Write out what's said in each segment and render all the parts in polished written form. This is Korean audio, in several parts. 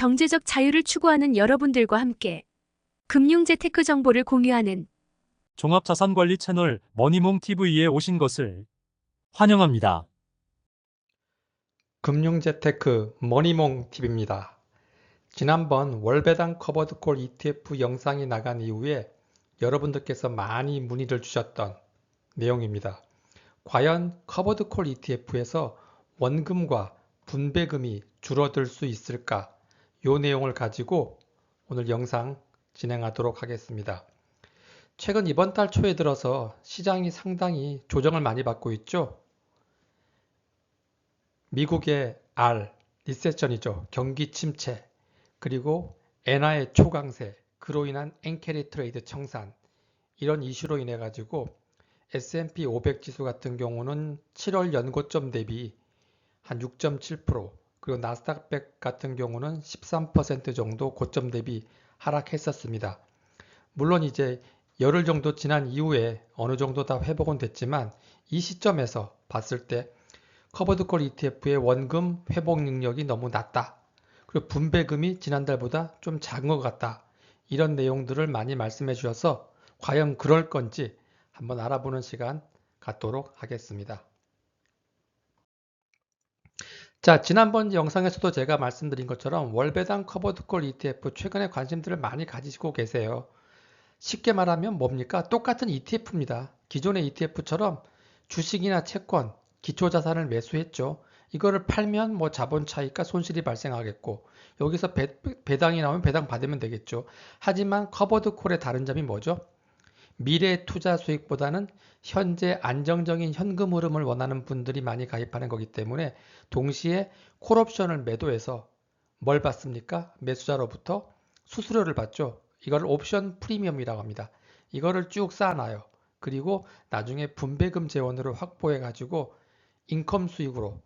경제적 자유를 추구하는 여러분들과 함께 금융 재테크 정보를 공유하는 종합자산관리 채널 머니몽TV에 오신 것을 환영합니다. 금융재테크 머니몽TV입니다. 지난번 월배당 커버드콜 ETF 영상이 나간 이후에 여러분들께서 많이 문의를 주셨던 내용입니다. 과연 커버드콜 ETF에서 원금과 분배금이 줄어들 수 있을까? 이 내용을 가지고 오늘 영상 진행하도록 하겠습니다. 최근 이번 달 초에 들어서 시장이 상당히 조정을 많이 받고 있죠. 미국의 리세션이죠. 경기 침체, 그리고 엔화의 초강세, 그로 인한 엔캐리 트레이드 청산, 이런 이슈로 인해 가지고 S&P 500 지수 같은 경우는 7월 연고점 대비 한 6.7%, 그리고 나스닥 100 같은 경우는 13% 정도 고점 대비 하락했었습니다. 물론 이제 열흘 정도 지난 이후에 어느 정도 다 회복은 됐지만 이 시점에서 봤을 때 커버드콜 ETF의 원금 회복 능력이 너무 낮다. 그리고 분배금이 지난달보다 좀 작은 것 같다. 이런 내용들을 많이 말씀해 주셔서 과연 그럴 건지 한번 알아보는 시간 갖도록 하겠습니다. 자, 지난번 영상에서도 제가 말씀드린 것처럼 월배당 커버드콜 ETF 최근에 관심들을 많이 가지시고 계세요. 쉽게 말하면 뭡니까? 똑같은 ETF입니다. 기존의 ETF처럼 주식이나 채권, 기초자산을 매수했죠. 이거를 팔면 뭐 자본 차익과 손실이 발생하겠고 여기서 배당이 나오면 배당 받으면 되겠죠. 하지만 커버드콜의 다른 점이 뭐죠? 미래 투자 수익보다는 현재 안정적인 현금 흐름을 원하는 분들이 많이 가입하는 거기 때문에 동시에 콜옵션을 매도해서 뭘 받습니까? 매수자로부터 수수료를 받죠. 이걸 옵션 프리미엄이라고 합니다. 이거를 쭉 쌓아놔요. 그리고 나중에 분배금 재원으로 확보해 가지고 인컴 수익으로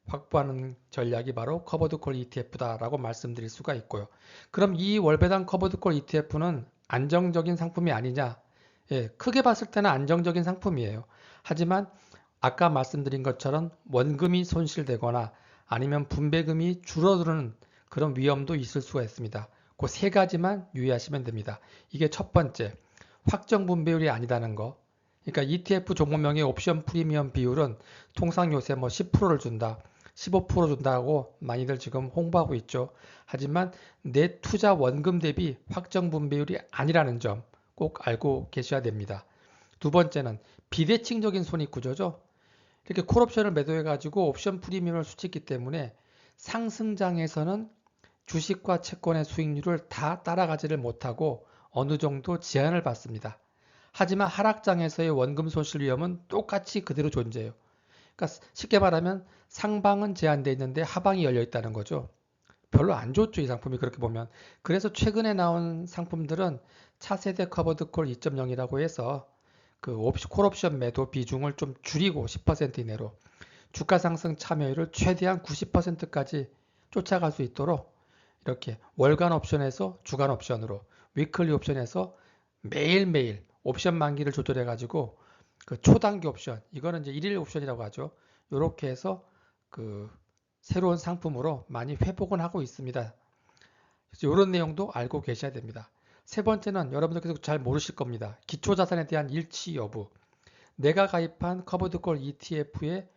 확보하는 전략이 바로 커버드콜 ETF다라고 말씀드릴 수가 있고요. 그럼 이 월배당 커버드콜 ETF는 안정적인 상품이 아니냐? 예, 크게 봤을 때는 안정적인 상품이에요. 하지만 아까 말씀드린 것처럼 원금이 손실되거나 아니면 분배금이 줄어드는 그런 위험도 있을 수가 있습니다. 그 세 가지만 유의하시면 됩니다. 이게 첫 번째, 확정 분배율이 아니다는 거. 그러니까 ETF 종목명의 옵션 프리미엄 비율은 통상 요새 뭐 10%를 준다, 15% 준다고 많이들 지금 홍보하고 있죠. 하지만 내 투자 원금 대비 확정 분배율이 아니라는 점 꼭 알고 계셔야 됩니다. 두 번째는 비대칭적인 손익 구조죠. 이렇게 콜옵션을 매도해 가지고 옵션 프리미엄을 수취했기 때문에 상승장에서는 주식과 채권의 수익률을 다 따라가지를 못하고 어느 정도 제한을 받습니다. 하지만 하락장에서의 원금 손실 위험은 똑같이 그대로 존재해요. 그러니까 쉽게 말하면 상방은 제한되어 있는데 하방이 열려 있다는 거죠. 별로 안 좋죠, 이 상품이 그렇게 보면. 그래서 최근에 나온 상품들은 차세대 커버드콜 2.0이라고 해서 그 콜옵션 매도 비중을 좀 줄이고 10% 이내로 주가 상승 참여율을 최대한 90%까지 쫓아갈 수 있도록 이렇게 월간 옵션에서 주간 옵션으로, 위클리 옵션에서 매일매일 옵션 만기를 조절해 가지고 그 초단기 옵션, 이거는 이제 일일 옵션이라고 하죠. 이렇게 해서 그 새로운 상품으로 많이 회복은 하고 있습니다. 그래서 이런 내용도 알고 계셔야 됩니다. 세 번째는 여러분들께서 잘 모르실 겁니다. 기초자산에 대한 일치 여부. 내가 가입한 커버드콜 ETF의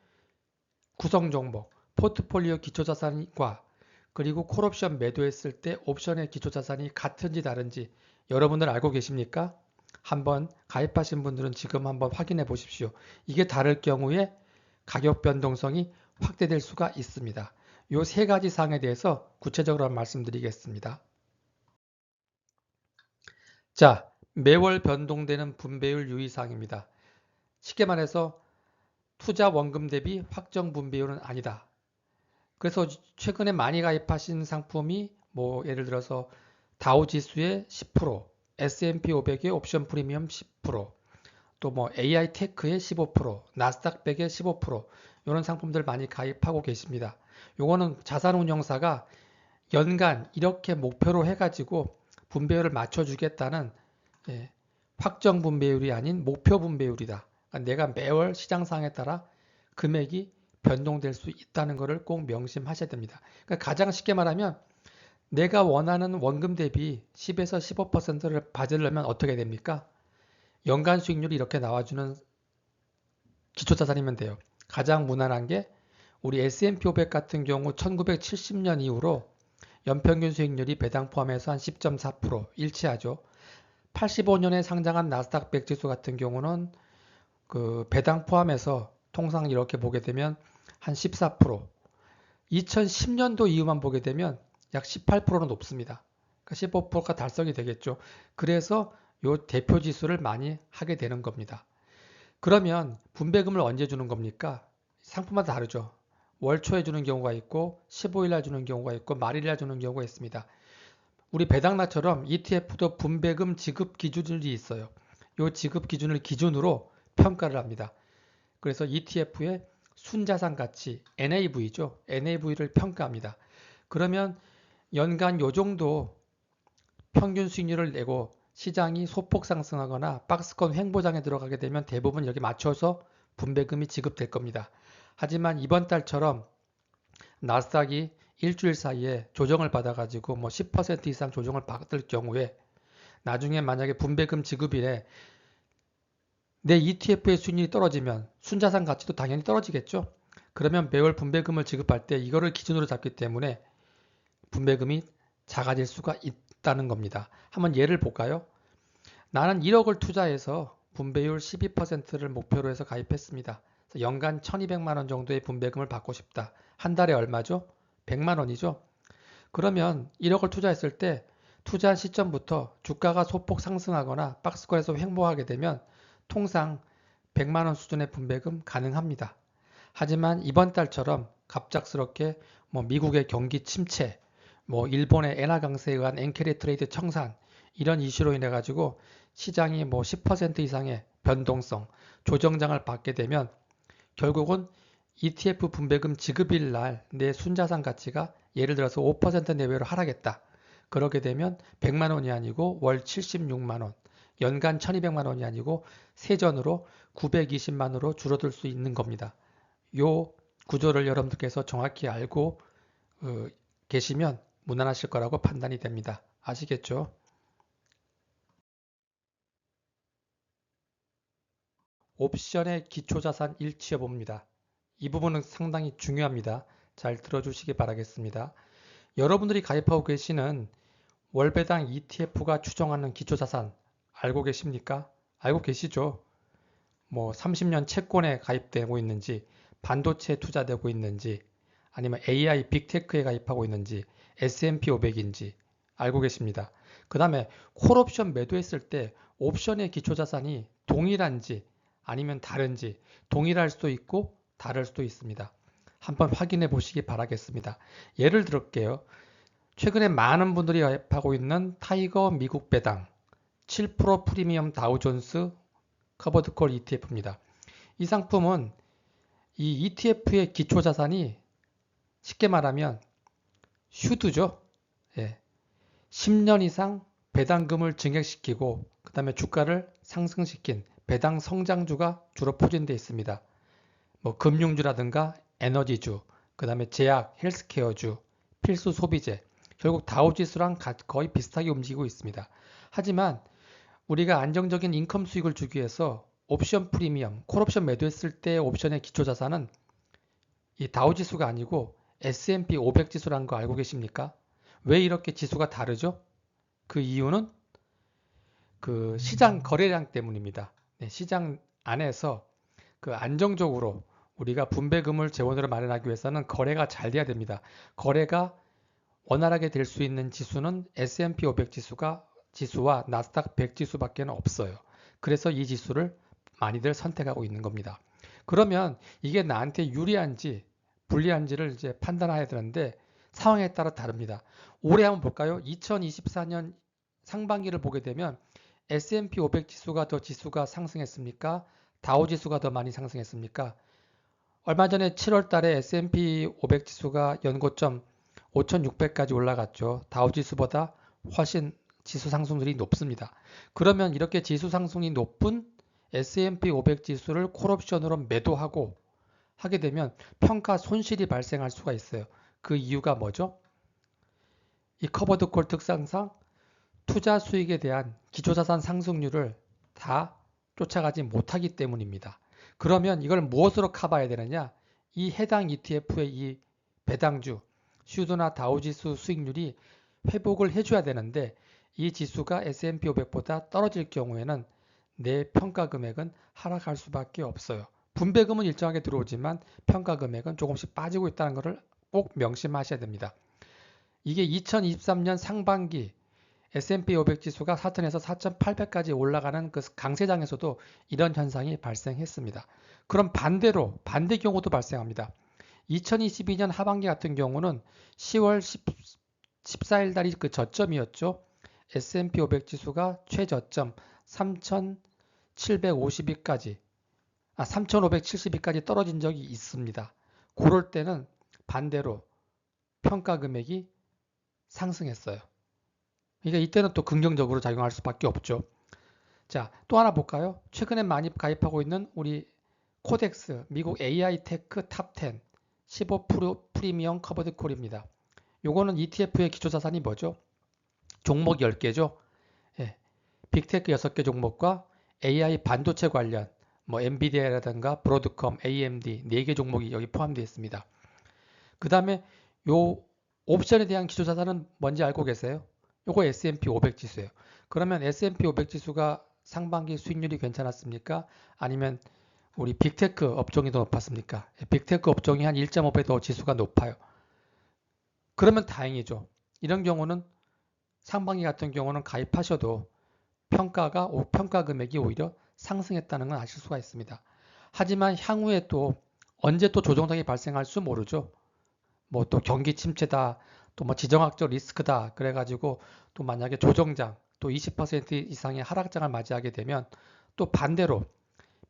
구성 종목, 포트폴리오 기초자산과 그리고 콜옵션 매도했을 때 옵션의 기초자산이 같은지 다른지 여러분들 알고 계십니까? 한번 가입하신 분들은 지금 한번 확인해 보십시오. 이게 다를 경우에 가격 변동성이 확대될 수가 있습니다. 이 세 가지 사항에 대해서 구체적으로 말씀드리겠습니다. 자, 매월 변동되는 분배율 유의사항입니다. 쉽게 말해서 투자 원금 대비 확정 분배율은 아니다. 그래서 최근에 많이 가입하신 상품이 뭐 예를 들어서 다우 지수의 10%, S&P 500의 옵션 프리미엄 10%, 또 뭐 AI 테크의 15%, 나스닥 100의 15%, 이런 상품들 많이 가입하고 계십니다. 요거는 자산운용사가 연간 이렇게 목표로 해가지고 분배율을 맞춰주겠다는 확정 분배율이 아닌 목표 분배율이다. 그러니까 내가 매월 시장 상황에 따라 금액이 변동될 수 있다는 것을 꼭 명심하셔야 됩니다. 그러니까 가장 쉽게 말하면 내가 원하는 원금 대비 10에서 15%를 받으려면 어떻게 됩니까? 연간 수익률이 이렇게 나와주는 기초자산이면 돼요. 가장 무난한 게 우리 S&P 500 같은 경우 1970년 이후로 연평균 수익률이 배당 포함해서 한 10.4% 일치하죠. 85년에 상장한 나스닥 100 지수 같은 경우는 그 배당 포함해서 통상 이렇게 보게 되면 한 14%, 2010년도 이후만 보게 되면 약 18%는 높습니다. 그러니까 15%가 달성이 되겠죠. 그래서 요 대표 지수를 많이 하게 되는 겁니다. 그러면 분배금을 언제 주는 겁니까? 상품마다 다르죠. 월 초에 주는 경우가 있고 15일 날 주는 경우가 있고 말일 날 주는 경우가 있습니다. 우리 배당락처럼 ETF도 분배금 지급 기준이 있어요. 이 지급 기준을 기준으로 평가를 합니다. 그래서 ETF의 순자산 가치 NAV죠. NAV를 평가합니다. 그러면 연간 요 정도 평균 수익률을 내고 시장이 소폭 상승하거나 박스권 횡보장에 들어가게 되면 대부분 여기 맞춰서 분배금이 지급될 겁니다. 하지만 이번 달처럼 나스닥이 일주일 사이에 조정을 받아가지고 뭐 10% 이상 조정을 받을 경우에 나중에 만약에 분배금 지급일에 내 ETF의 수익률이 떨어지면 순자산 가치도 당연히 떨어지겠죠. 그러면 매월 분배금을 지급할 때 이거를 기준으로 잡기 때문에 분배금이 작아질 수가 있다는 겁니다. 한번 예를 볼까요? 나는 1억을 투자해서 분배율 12%를 목표로 해서 가입했습니다. 그래서 연간 1200만 원 정도의 분배금을 받고 싶다. 한 달에 얼마죠? 100만 원이죠. 그러면 1억을 투자했을 때 투자한 시점부터 주가가 소폭 상승하거나 박스권에서 횡보하게 되면 통상 100만 원 수준의 분배금 가능합니다. 하지만 이번 달처럼 갑작스럽게 뭐 미국의 경기 침체, 뭐 일본의 엔화 강세에 의한 엔캐리 트레이드 청산 이런 이슈로 인해 가지고 시장이 뭐 10% 이상의 변동성, 조정장을 받게 되면 결국은 ETF 분배금 지급일 날 내 순자산 가치가 예를 들어서 5% 내외로 하락했다. 그렇게 되면 100만 원이 아니고 월 76만 원, 연간 1200만 원이 아니고 세전으로 920만 원으로 줄어들 수 있는 겁니다. 요 구조를 여러분들께서 정확히 알고 계시면 무난하실 거라고 판단이 됩니다. 아시겠죠? 옵션의 기초자산 일치 여부입니다. 이 부분은 상당히 중요합니다. 잘 들어주시기 바라겠습니다. 여러분들이 가입하고 계시는 월배당 ETF가 추정하는 기초자산 알고 계십니까? 알고 계시죠? 뭐 30년 채권에 가입되고 있는지, 반도체에 투자되고 있는지, 아니면 AI 빅테크에 가입하고 있는지, S&P 500인지 알고 계십니다. 그 다음에 콜옵션 매도했을 때 옵션의 기초자산이 동일한지 아니면 다른지 동일할 수도 있고 다를 수도 있습니다. 한번 확인해 보시기 바라겠습니다. 예를 들을게요. 최근에 많은 분들이 가입하고 있는 타이거 미국 배당 7% 프리미엄 다우존스 커버드콜 ETF입니다. 이 상품은 이 ETF의 기초자산이 쉽게 말하면 슈드죠. 예. 10년 이상 배당금을 증액시키고 그 다음에 주가를 상승시킨 배당 성장주가 주로 포진되어 있습니다. 뭐 금융주라든가 에너지주, 그 다음에 제약, 헬스케어주, 필수 소비재, 결국 다우지수랑 거의 비슷하게 움직이고 있습니다. 하지만 우리가 안정적인 인컴 수익을 주기 위해서 옵션 프리미엄, 콜옵션 매도했을 때 옵션의 기초자산은 이 다우지수가 아니고 S&P 500 지수라는 거 알고 계십니까? 왜 이렇게 지수가 다르죠? 그 이유는 그 시장 거래량 때문입니다. 네, 시장 안에서 그 안정적으로 우리가 분배금을 재원으로 마련하기 위해서는 거래가 잘 돼야 됩니다. 거래가 원활하게 될 수 있는 지수는 S&P 500 지수와 나스닥 100 지수밖에 없어요. 그래서 이 지수를 많이들 선택하고 있는 겁니다. 그러면 이게 나한테 유리한지 불리한지를 이제 판단해야 되는데 상황에 따라 다릅니다. 올해 한번 볼까요? 2024년 상반기를 보게 되면 S&P 500 지수가 상승했습니까? 다우 지수가 더 많이 상승했습니까? 얼마 전에 7월 달에 S&P 500 지수가 연고점 5,600까지 올라갔죠. 다우 지수보다 훨씬 지수 상승률이 높습니다. 그러면 이렇게 지수 상승이 높은 S&P 500 지수를 콜옵션으로 매도하고 하게 되면 평가 손실이 발생할 수가 있어요. 그 이유가 뭐죠? 이 커버드콜 특성상 투자 수익에 대한 기초자산 상승률을 다 쫓아가지 못하기 때문입니다. 그러면 이걸 무엇으로 커버해야 되느냐? 이 해당 ETF의 이 배당주, 슈드나 다우지수 수익률이 회복을 해줘야 되는데 이 지수가 S&P 500보다 떨어질 경우에는 내 평가 금액은 하락할 수밖에 없어요. 분배금은 일정하게 들어오지만 평가 금액은 조금씩 빠지고 있다는 것을 꼭 명심하셔야 됩니다. 이게 2023년 상반기 S&P 500 지수가 4,000에서 4,800까지 올라가는 그 강세장에서도 이런 현상이 발생했습니다. 그럼 반대로 반대 경우도 발생합니다. 2022년 하반기 같은 경우는 10월 14일 달이 그 저점이었죠. S&P 500 지수가 최저점 3,750위까지 3,570위까지 떨어진 적이 있습니다. 그럴 때는 반대로 평가 금액이 상승했어요. 그러니까 이때는 또 긍정적으로 작용할 수밖에 없죠. 자, 또 하나 볼까요? 최근에 많이 가입하고 있는 우리 코덱스 미국 AI 테크 탑10 15% 프리미엄 커버드 콜입니다. 요거는 ETF의 기초자산이 뭐죠? 종목 10개죠. 예, 빅테크 6개 종목과 AI 반도체 관련 뭐 엔비디아라든가 브로드컴, AMD 4개 종목이 여기 포함되어 있습니다. 그 다음에 요 옵션에 대한 기초자산은 뭔지 알고 계세요? 요거 S&P 500 지수예요. 그러면 S&P 500 지수가 상반기 수익률이 괜찮았습니까? 아니면 우리 빅테크 업종이 더 높았습니까? 빅테크 업종이 한 1.5배 더 지수가 높아요. 그러면 다행이죠. 이런 경우는 상반기 같은 경우는 가입하셔도 평가 금액이 오히려 상승했다는 건 아실 수가 있습니다. 하지만 향후에 또 언제 또 조정상이 발생할 수 모르죠. 뭐 또 경기 침체다, 또 뭐 지정학적 리스크다, 그래가지고 또 만약에 조정장, 또 20% 이상의 하락장을 맞이하게 되면 또 반대로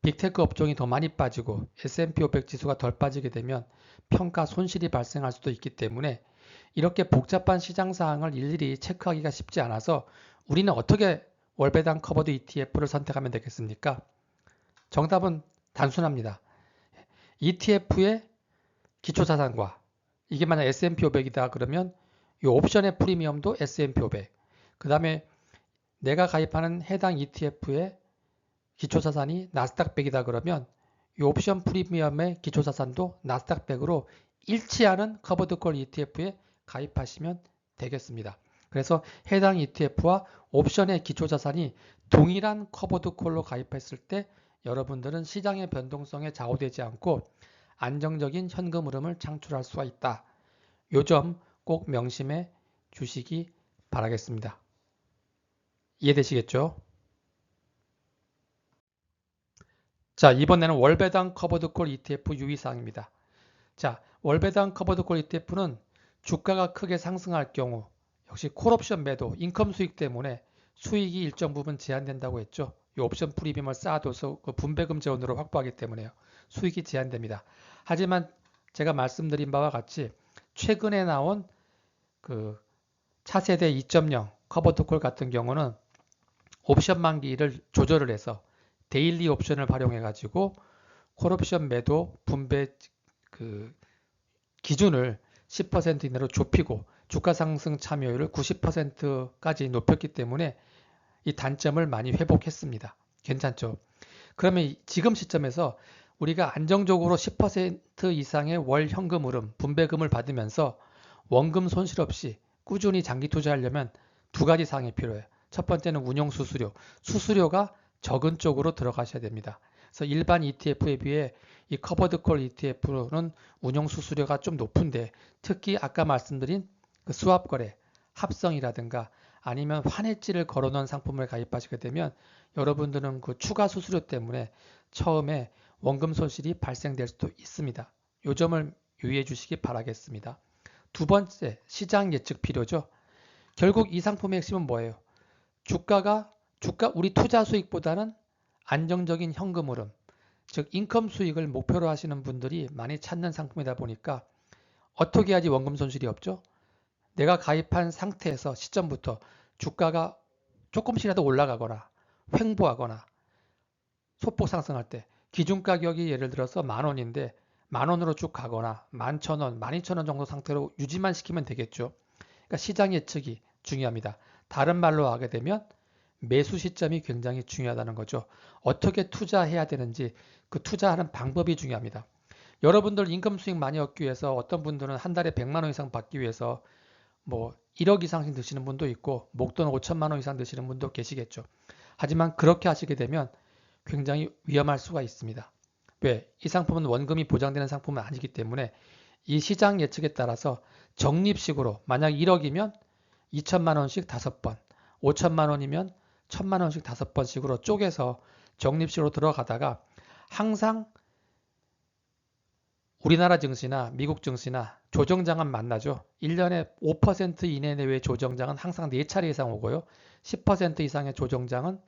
빅테크 업종이 더 많이 빠지고 S&P 500 지수가 덜 빠지게 되면 평가 손실이 발생할 수도 있기 때문에 이렇게 복잡한 시장 사항을 일일이 체크하기가 쉽지 않아서 우리는 어떻게 월배당 커버드 ETF를 선택하면 되겠습니까? 정답은 단순합니다. ETF의 기초자산과 이게 만약 S&P 500이다 그러면 이 옵션의 프리미엄도 S&P 500. 그 다음에 내가 가입하는 해당 ETF의 기초자산이 나스닥 100이다 그러면 이 옵션 프리미엄의 기초자산도 나스닥 100으로 일치하는 커버드콜 ETF에 가입하시면 되겠습니다. 그래서 해당 ETF와 옵션의 기초자산이 동일한 커버드콜로 가입했을 때 여러분들은 시장의 변동성에 좌우되지 않고 안정적인 현금 흐름을 창출할 수가 있다. 요 점 꼭 명심해 주시기 바라겠습니다. 이해되시겠죠? 자, 이번에는 월배당 커버드콜 ETF 유의사항입니다. 자, 월배당 커버드콜 ETF는 주가가 크게 상승할 경우 역시 콜옵션 매도, 인컴 수익 때문에 수익이 일정 부분 제한된다고 했죠. 이 옵션 프리미엄을 쌓아둬서 그 분배금 재원으로 확보하기 때문에요. 수익이 제한됩니다. 하지만 제가 말씀드린 바와 같이 최근에 나온 그 차세대 2.0 커버드콜 같은 경우는 옵션 만기를 조절을 해서 데일리 옵션을 활용해 가지고 콜옵션 매도 분배 그 기준을 10% 이내로 좁히고 주가 상승 참여율을 90%까지 높였기 때문에 이 단점을 많이 회복했습니다. 괜찮죠? 그러면 지금 시점에서 우리가 안정적으로 10% 이상의 월 현금 흐름, 분배금을 받으면서 원금 손실 없이 꾸준히 장기 투자하려면 두 가지 사항이 필요해요. 첫 번째는 운용 수수료. 수수료가 적은 쪽으로 들어가셔야 됩니다. 그래서 일반 ETF에 비해 이 커버드콜 ETF는 운용 수수료가 좀 높은데 특히 아까 말씀드린 그 수합 거래, 합성이라든가 아니면 환해지를 걸어놓은 상품을 가입하시게 되면 여러분들은 그 추가 수수료 때문에 처음에 원금 손실이 발생될 수도 있습니다. 이 점을 유의해 주시기 바라겠습니다. 두 번째, 시장 예측 필요죠. 결국 이 상품의 핵심은 뭐예요? 우리 투자 수익보다는 안정적인 현금 흐름, 즉 인컴 수익을 목표로 하시는 분들이 많이 찾는 상품이다 보니까 어떻게 해야지 원금 손실이 없죠? 내가 가입한 상태에서 시점부터 주가가 조금씩이라도 올라가거나 횡보하거나 소폭 상승할 때 기준 가격이 예를 들어서 10,000원인데 10,000원으로 쭉 가거나 11,000원, 12,000원 정도 상태로 유지만 시키면 되겠죠. 그러니까 시장 예측이 중요합니다. 다른 말로 하게 되면 매수 시점이 굉장히 중요하다는 거죠. 어떻게 투자해야 되는지 그 투자하는 방법이 중요합니다. 여러분들 임금 수익 많이 얻기 위해서 어떤 분들은 한 달에 100만 원 이상 받기 위해서 뭐 1억 이상씩 드시는 분도 있고 목돈 5천만 원 이상 드시는 분도 계시겠죠. 하지만 그렇게 하시게 되면 굉장히 위험할 수가 있습니다. 왜? 이 상품은 원금이 보장되는 상품은 아니기 때문에 이 시장 예측에 따라서 적립식으로 만약 1억이면 2천만 원씩 5번, 5천만 원이면 1천만 원씩 5번씩으로 쪼개서 적립식으로 들어가다가 항상 우리나라 증시나 미국 증시나 조정장은 만나죠. 1년에 5% 이내 내외의 조정장은 항상 4차례 이상 오고요. 10% 이상의 조정장은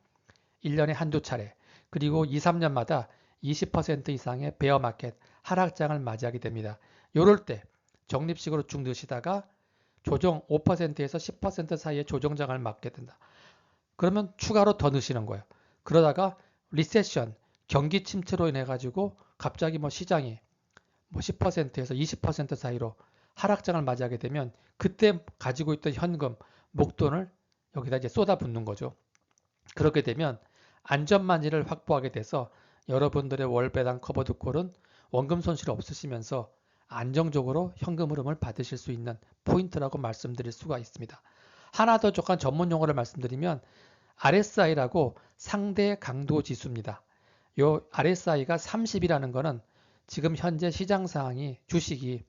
1년에 한두 차례. 그리고 2, 3년마다 20% 이상의 베어마켓, 하락장을 맞이하게 됩니다. 요럴 때 적립식으로 쭉 넣으시다가 조정 5%에서 10% 사이의 조정장을 맞게 된다. 그러면 추가로 더 넣으시는 거예요. 그러다가 리세션, 경기 침체로 인해 가지고 갑자기 뭐 시장이 뭐 10%에서 20% 사이로 하락장을 맞이하게 되면 그때 가지고 있던 현금, 목돈을 여기다 이제 쏟아붓는 거죠. 그렇게 되면 안전만리를 확보하게 돼서 여러분들의 월배당 커버드콜은 원금 손실이 없으시면서 안정적으로 현금 흐름을 받으실 수 있는 포인트라고 말씀드릴 수가 있습니다. 하나 더 조금 전문 용어를 말씀드리면 RSI라고 상대 강도 지수입니다. 요 RSI가 30이라는 거는 지금 현재 시장 상황이 주식이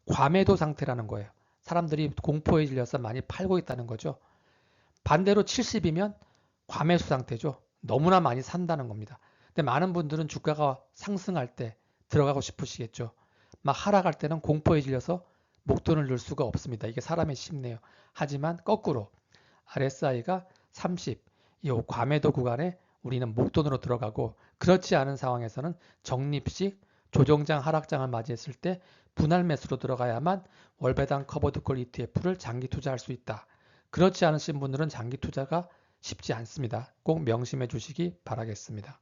과매도 상태라는 거예요. 사람들이 공포에 질려서 많이 팔고 있다는 거죠. 반대로 70이면 과매수 상태죠. 너무나 많이 산다는 겁니다. 근데 많은 분들은 주가가 상승할 때 들어가고 싶으시겠죠. 막 하락할 때는 공포에 질려서 목돈을 넣을 수가 없습니다. 이게 사람의 심리예요. 하지만 거꾸로 RSI가 30, 이 과매도 구간에 우리는 목돈으로 들어가고 그렇지 않은 상황에서는 적립식 조정장 하락장을 맞이했을 때 분할 매수로 들어가야만 월배당 커버드콜 ETF를 장기 투자할 수 있다. 그렇지 않으신 분들은 장기 투자가 쉽지 않습니다. 꼭 명심해 주시기 바라겠습니다.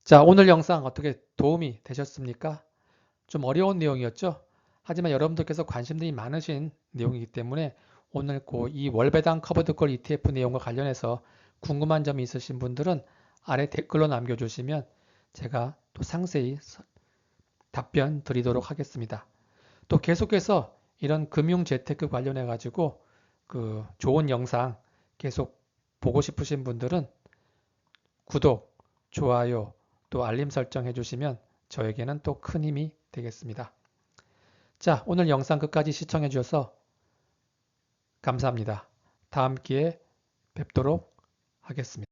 자, 오늘 영상 어떻게 도움이 되셨습니까? 좀 어려운 내용이었죠? 하지만 여러분들께서 관심들이 많으신 내용이기 때문에 오늘 이 월배당 커버드콜 ETF 내용과 관련해서 궁금한 점이 있으신 분들은 아래 댓글로 남겨주시면 제가 또 상세히 답변 드리도록 하겠습니다. 또 계속해서 이런 금융 재테크 관련해 가지고 그 좋은 영상 계속 보고 싶으신 분들은 구독, 좋아요, 또 알림 설정 해주시면 저에게는 또 큰 힘이 되겠습니다. 자, 오늘 영상 끝까지 시청해 주셔서 감사합니다. 다음 기회에 뵙도록 하겠습니다.